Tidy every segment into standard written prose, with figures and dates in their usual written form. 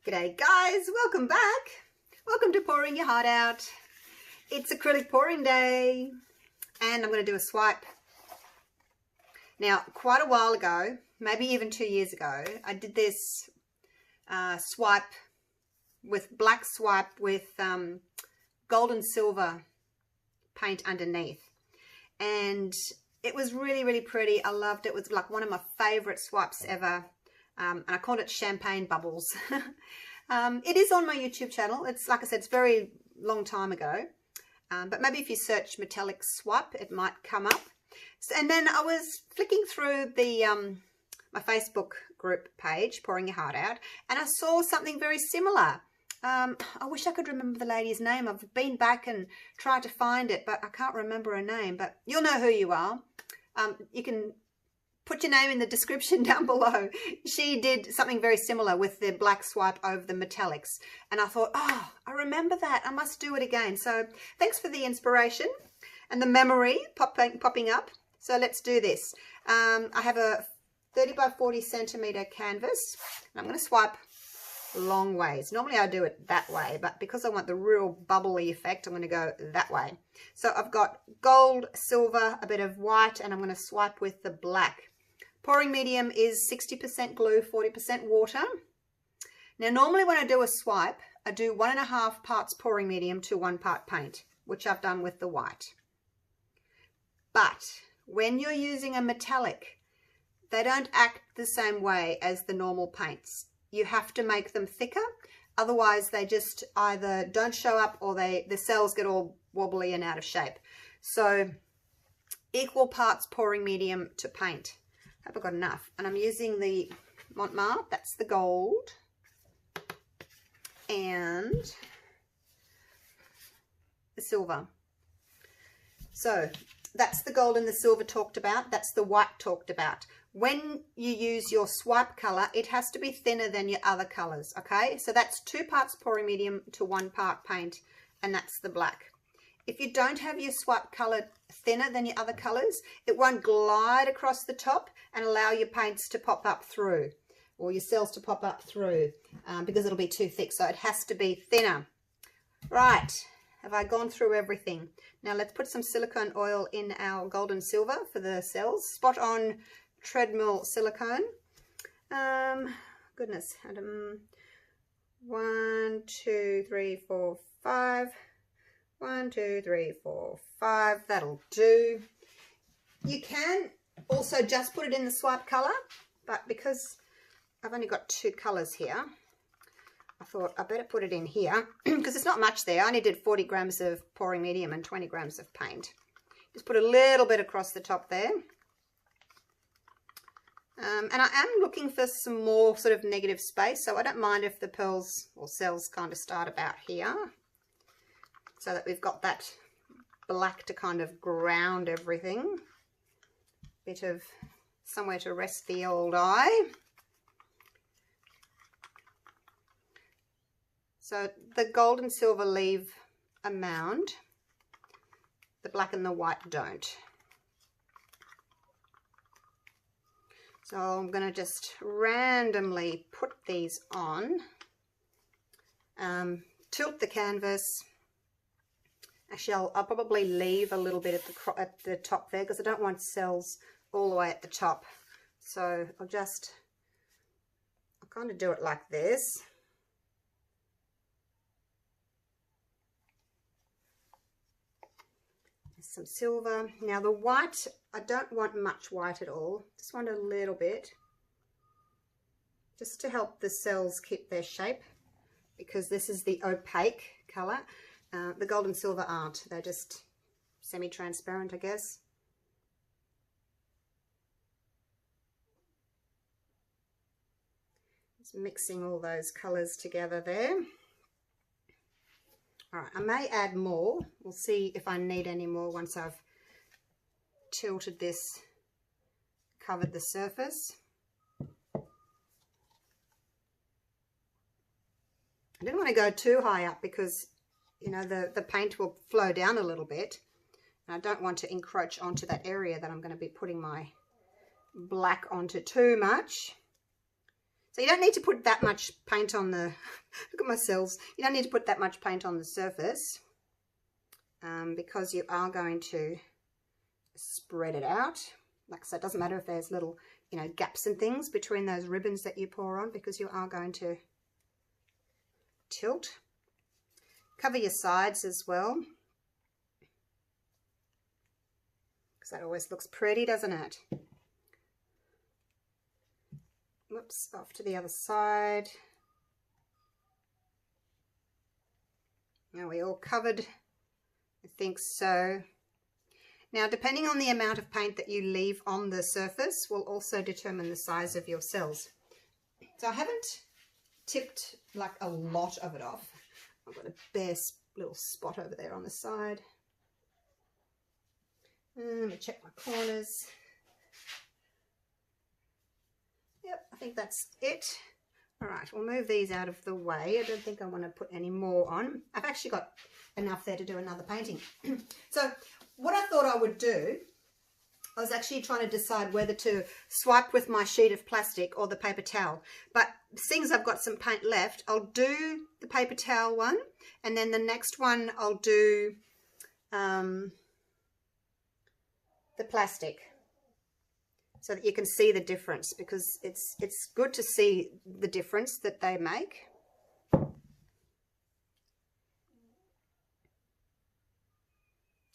G'day guys, welcome back. Welcome to Pouring Your Heart Out. It's acrylic pouring day and I'm going to do a swipe. Now, quite a while ago, maybe even 2 years ago, I did this swipe with black swipe with gold and silver paint underneath. And it was really, really pretty. I loved it. It was like one of my favorite swipes ever. And I called it Champagne Bubbles. It is on my YouTube channel. It's, like I said, it's a very long time ago. But maybe if you search metallic swipe, it might come up. So, and then I was flicking through the my Facebook group page, Pouring Your Heart Out, and I saw something very similar. I wish I could remember the lady's name. I've been back and tried to find it, but I can't remember her name. But you'll know who you are. You can put your name in the description down below. She did something very similar with the black swipe over the metallics. And I thought, oh, I remember that. I must do it again. So thanks for the inspiration and the memory popping up. So let's do this. I have a 30 by 40 centimeter canvas. And I'm going to swipe long ways. Normally I do it that way, but because I want the real bubbly effect, I'm going to go that way. So I've got gold, silver, a bit of white, and I'm going to swipe with the black. Pouring medium is 60% glue, 40% water. Now, normally when I do a swipe, I do 1.5 parts pouring medium to 1 part paint, which I've done with the white. But when you're using a metallic, they don't act the same way as the normal paints. You have to make them thicker. Otherwise, they just either don't show up or the cells get all wobbly and out of shape. So equal parts pouring medium to paint. Hope I got enough. And I'm using the Mont Marte, that's the gold. And the silver. So that's the gold and the silver talked about. That's the white talked about. When you use your swipe color, it has to be thinner than your other colors, okay? So that's 2 parts pouring medium to 1 part paint, and that's the black. If you don't have your swipe color thinner than your other colors, it won't glide across the top and allow your paints to pop up through, or your cells to pop up through, because it'll be too thick. So it has to be thinner. Right, have I gone through everything? Now let's put some silicone oil in our gold and silver for the cells. Spot on treadmill silicone. Goodness, 1, 2, 3, 4, 5. 1, 2, 3, 4, 5. That'll do. You can also just put it in the swipe color, but because I've only got 2 colors here, I thought I better put it in here because it's not much there. I only did 40 grams of pouring medium and 20 grams of paint. Just put a little bit across the top there. And I am looking for some more sort of negative space, so I don't mind if the pearls or cells kind of start about here, so that we've got that black to kind of ground everything. Bit of somewhere to rest the old eye. So the gold and silver leave a mound. The black and the white don't. So I'm going to just randomly put these on. Tilt the canvas. Actually, I'll probably leave a little bit at the top there because I don't want cells all the way at the top. So I'll kind of do it like this. There's some silver. Now the white, I don't want much white at all. Just want a little bit. Just to help the cells keep their shape, because this is the opaque color. The gold and silver aren't. They're just semi-transparent, I guess. Just mixing all those colours together there. All right, I may add more. We'll see if I need any more once I've tilted this, covered the surface. I didn't want to go too high up because, you know, the paint will flow down a little bit. And I don't want to encroach onto that area that I'm going to be putting my black onto too much. So you don't need to put that much paint on the, look at my cells, you don't need to put that much paint on the surface because you are going to spread it out. Like I said, it doesn't matter if there's little, you know, gaps and things between those ribbons that you pour on, because you are going to tilt. Cover your sides as well, because that always looks pretty, doesn't it? Whoops, off to the other side. Are we all covered? I think so. Now, depending on the amount of paint that you leave on the surface will also determine the size of your cells. So I haven't tipped like a lot of it off. I've got a bare little spot over there on the side. Let me check my corners. Yep, I think that's it. All right, we'll move these out of the way. I don't think I want to put any more on. I've actually got enough there to do another painting. So what I thought I would do, I was actually trying to decide whether to swipe with my sheet of plastic or the paper towel. But seeing as I've got some paint left, I'll do the paper towel one, and then the next one I'll do the plastic, so that you can see the difference, because it's good to see the difference that they make.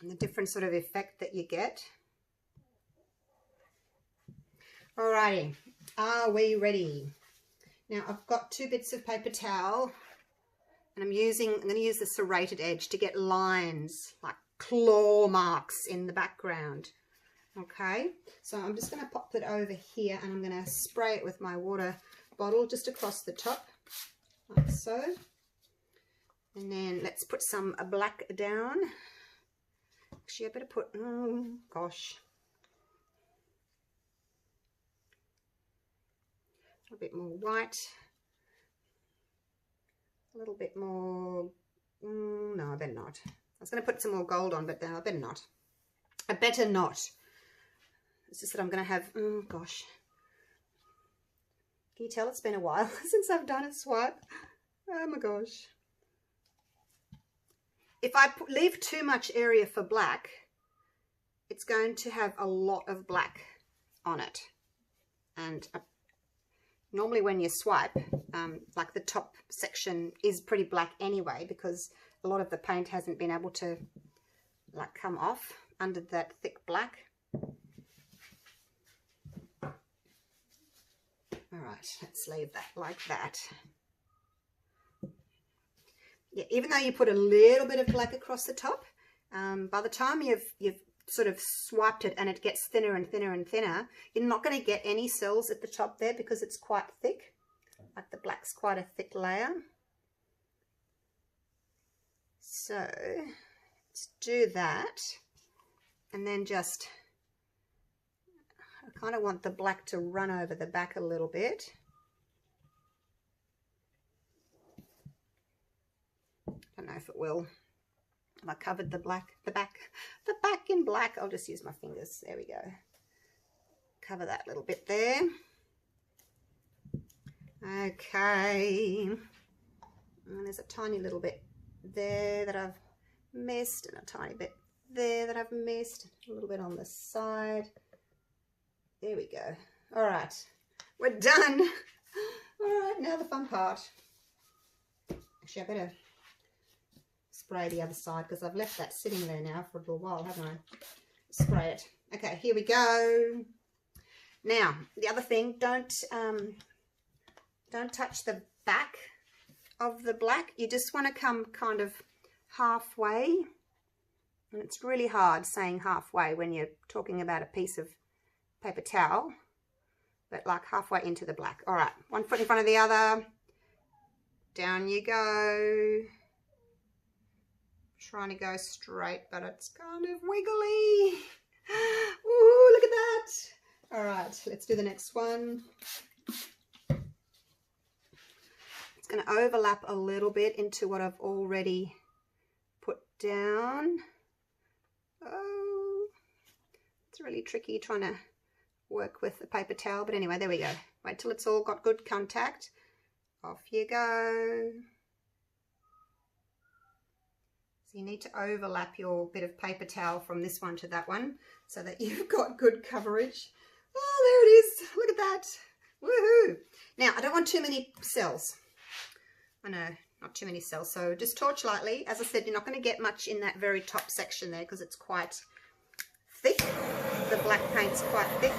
And the different sort of effect that you get. Alrighty, are we ready? Now I've got 2 bits of paper towel, and I'm going to use the serrated edge to get lines, like claw marks in the background. Okay, so I'm just going to pop it over here, and I'm going to spray it with my water bottle just across the top, like so. And then let's put some black down. Actually, I better put, oh gosh, a bit more white, a little bit more, no, I better not. I was going to put some more gold on, but no, I better not. I better not. It's just that I'm going to have, oh gosh. Can you tell it's been a while since I've done a swipe? Oh my gosh. If I leave too much area for black, it's going to have a lot of black on it. And normally when you swipe, like the top section is pretty black anyway, because a lot of the paint hasn't been able to like come off under that thick black. All right, let's leave that like that. Yeah, even though you put a little bit of black across the top, by the time you've sort of swiped it and it gets thinner and thinner and thinner, you're not going to get any cells at the top there, because it's quite thick. Like the black's quite a thick layer. So let's do that, and then just, I kind of want the black to run over the back a little bit. I don't know if it will. Have I covered the back in black? I'll just use my fingers. There we go. Cover that little bit there. Okay. And there's a tiny little bit there that I've missed, and a tiny bit there that I've missed. A little bit on the side. There we go. All right. We're done. All right, now the fun part. Actually, I better spray the other side, because I've left that sitting there now for a little while, haven't I? Spray it. Okay, here we go. Now, the other thing, don't touch the back of the black. You just want to come kind of halfway. And it's really hard saying halfway when you're talking about a piece of paper towel, but like halfway into the black. All right, 1 foot in front of the other. Down you go. Trying to go straight, but it's kind of wiggly. Ooh, look at that. All right, let's do the next one. It's going to overlap a little bit into what I've already put down. Oh, it's really tricky trying to work with the paper towel. But anyway, there we go. Wait till it's all got good contact. Off you go. So you need to overlap your bit of paper towel from this one to that one so that you've got good coverage. Oh, there it is. Look at that. Woohoo. Now, I don't want too many cells. I know, not too many cells. So just torch lightly. As I said, you're not going to get much in that very top section there because it's quite thick. The black paint's quite thick.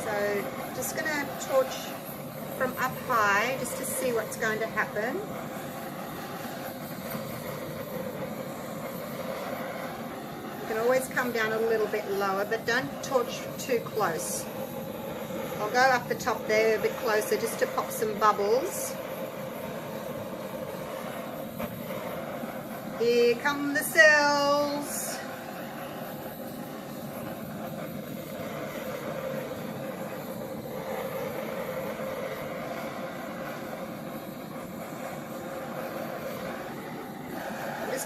So just going to torch from up high just to see what's going to happen. You can always come down a little bit lower, but don't torch too close. I'll go up the top there a bit closer just to pop some bubbles. Here come the cells.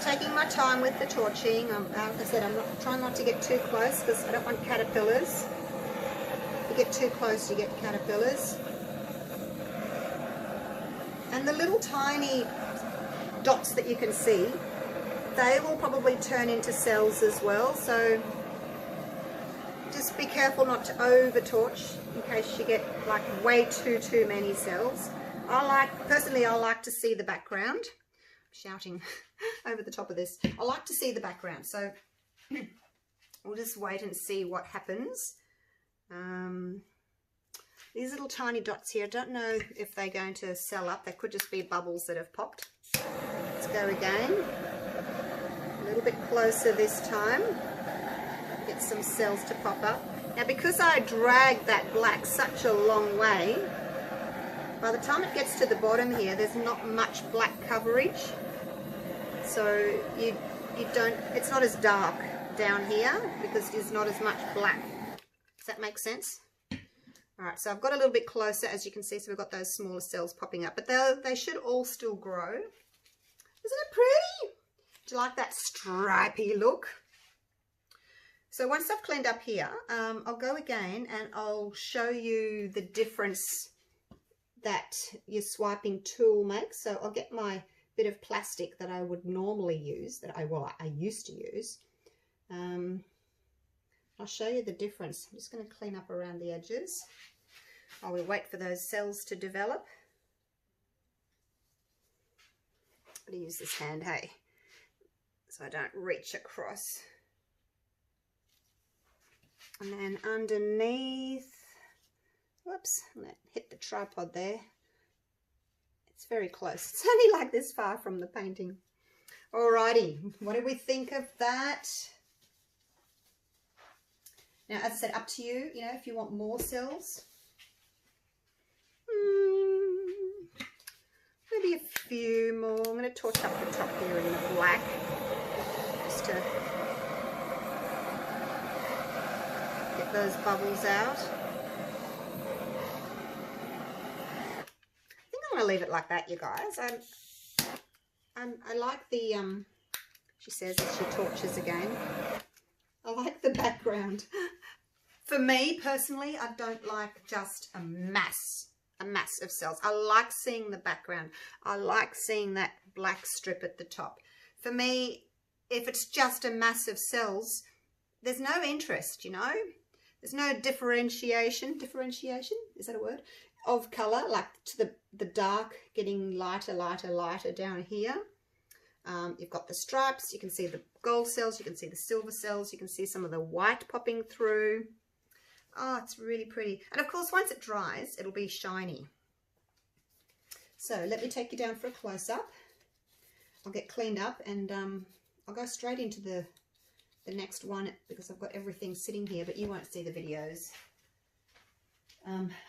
Taking my time with the torching. Like I said, I'm not trying not to get too close because I don't want caterpillars. If you get too close, you get caterpillars. And the little tiny dots that you can see, they will probably turn into cells as well. So just be careful not to over torch in case you get like way too many cells. Personally, I like to see the background. Shouting over the top of this. I like to see the background, so we'll just wait and see what happens. These little tiny dots here, I don't know if they're going to cell up. They could just be bubbles that have popped. Let's go again. A little bit closer this time. Get some cells to pop up. Now, because I dragged that black such a long way, by the time it gets to the bottom here, there's not much black coverage. So you don't, it's not as dark down here because there's not as much black. Does that make sense? All right, so I've got a little bit closer, as you can see, so we've got those smaller cells popping up, but they should all still grow. Isn't it pretty? Do you like that stripy look? So once I've cleaned up here, I'll go again and I'll show you the difference that your swiping tool makes. So I'll get my bit of plastic that I would normally use, that I used to use. I'll show you the difference. I'm just going to clean up around the edges while we wait for those cells to develop. I'm going to use this hand, hey, so I don't reach across. And then underneath, whoops, I'm going to hit the tripod there. It's very close. It's only like this far from the painting. Alrighty, what do we think of that? Now, as I said, up to you, you know, if you want more cells. Maybe a few more. I'm going to torch up the top here in the black, just to get those bubbles out. I'm going to leave it like that, you guys. I like the, she says as she torches again, I like the background. For me, personally, I don't like just a mass of cells. I like seeing the background. I like seeing that black strip at the top. For me, if it's just a mass of cells, there's no interest, you know? There's no differentiation. Differentiation? Is that a word? Of colour, like to the dark getting lighter down here. You've got the stripes, you can see the gold cells, you can see the silver cells, you can see some of the white popping through. Oh, it's really pretty. And of course, once it dries, it'll be shiny. So let me take you down for a close-up. I'll get cleaned up and I'll go straight into the next one because I've got everything sitting here, but you won't see the videos.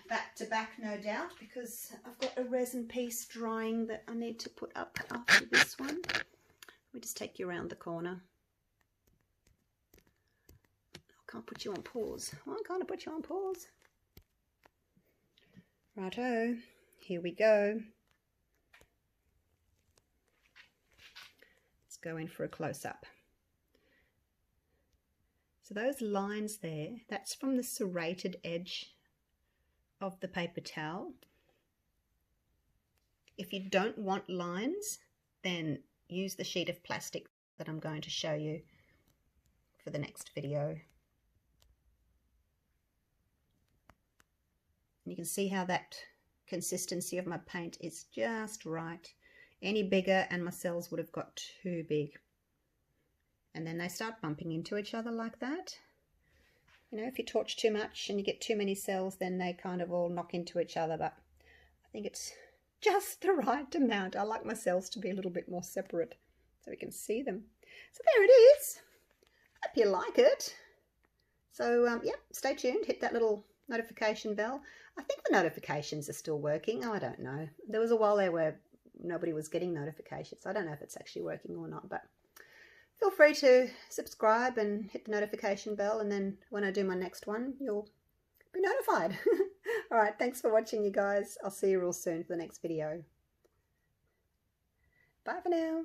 Back to back, no doubt, because I've got a resin piece drying that I need to put up after this one. Let me just take you around the corner. I can't put you on pause. Why can't I put you on pause? Righto, here we go. Let's go in for a close-up. So those lines there, that's from the serrated edge of the paper towel. If you don't want lines, then use the sheet of plastic that I'm going to show you for the next video. And you can see how that consistency of my paint is just right. Any bigger and my cells would have got too big. And then they start bumping into each other like that. You know, if you torch too much and you get too many cells, then they kind of all knock into each other. But I think it's just the right amount. I like my cells to be a little bit more separate so we can see them. So there it is. Hope you like it. So yeah, stay tuned. Hit that little notification bell. I think the notifications are still working. Oh, I don't know. There was a while there where nobody was getting notifications. I don't know if it's actually working or not, but feel free to subscribe and hit the notification bell, and then when I do my next one, you'll be notified. All right, thanks for watching, you guys. I'll see you real soon for the next video. Bye for now.